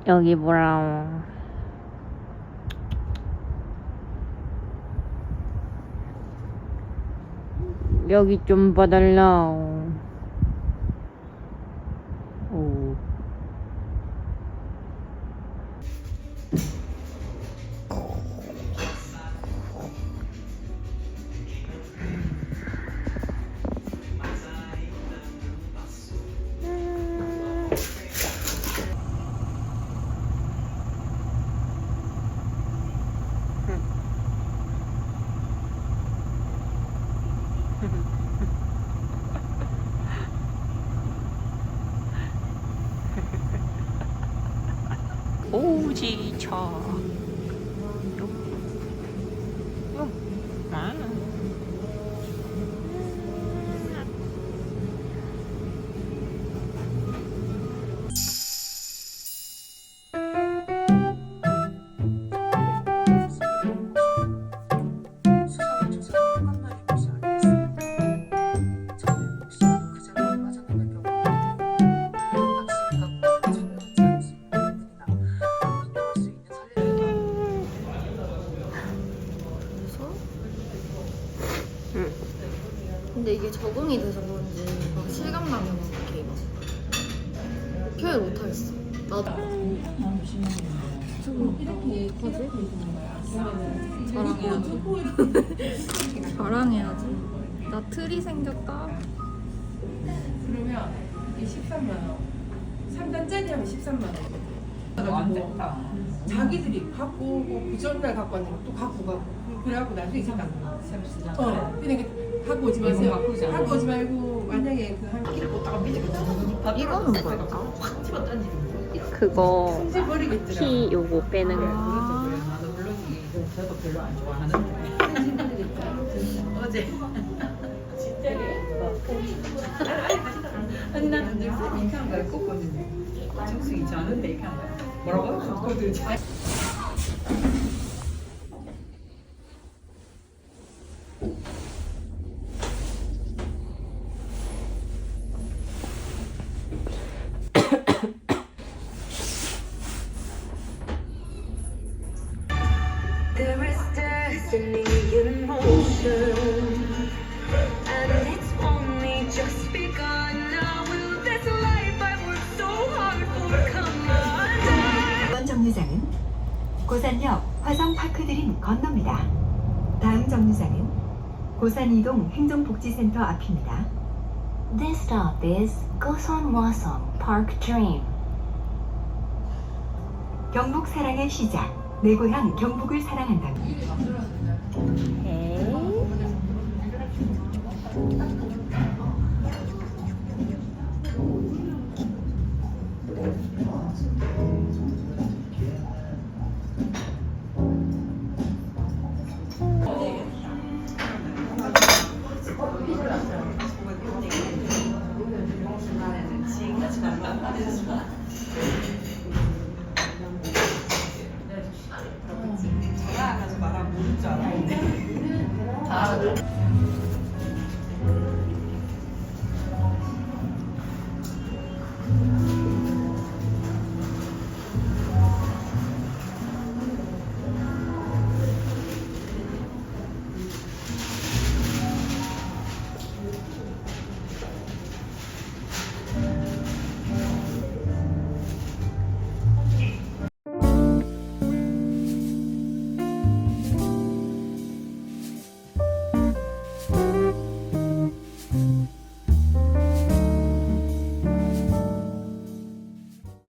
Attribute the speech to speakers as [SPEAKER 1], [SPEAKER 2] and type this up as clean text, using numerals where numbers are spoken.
[SPEAKER 1] 여기 뭐라고. 여기 좀 봐달라. 오. 오지차.
[SPEAKER 2] 근데 이게 적응이 돼서 그런지 막 실감나면 이렇게 표현 못하겠어. 나도. 자랑해야지. 자랑해야지. 나 틀이 생겼다.
[SPEAKER 3] 그러면 이게 13만 원. 3단짜리 하면 13만 원.
[SPEAKER 4] 안 됐다.
[SPEAKER 3] 자기들이 갖고 오고 그 전날 갖고 왔는 거 또 갖고 가고 그래갖고 나중에 생각.
[SPEAKER 4] 새로 쓰자.
[SPEAKER 3] 그러니까 갖고 오지 마세요.
[SPEAKER 4] 바꾸지 않아.
[SPEAKER 3] 갖고 오지 말고 만약에 그 한 끼를 꽂다가 미치겠다.
[SPEAKER 2] 이거는 뭘까?
[SPEAKER 4] 확 집어 던지는
[SPEAKER 1] 그거
[SPEAKER 3] 손질 버리겠더라.
[SPEAKER 1] 피 요거 빼는 거.
[SPEAKER 4] 나도 물론 저도 별로 안 좋아하는데. 어제 진짜로 나는 늘 이렇게 한 거야. 꽂거든요. 정수기 자는데 이렇게 한 거야. 뭐라고? 꽂거든.
[SPEAKER 5] There is destiny in motion, and it's only just begun. Now will this life I worked so hard for come undone?
[SPEAKER 6] 이번 정류장은 고산역 화성파크드림 건너입니다. 다음 정류장은 고산이동 행정복지센터 앞입니다.
[SPEAKER 7] This stop is Gosan Wasong Park Dream.
[SPEAKER 6] 경북 사랑의 시작. 내 고향 경북을 사랑한다.
[SPEAKER 1] 네.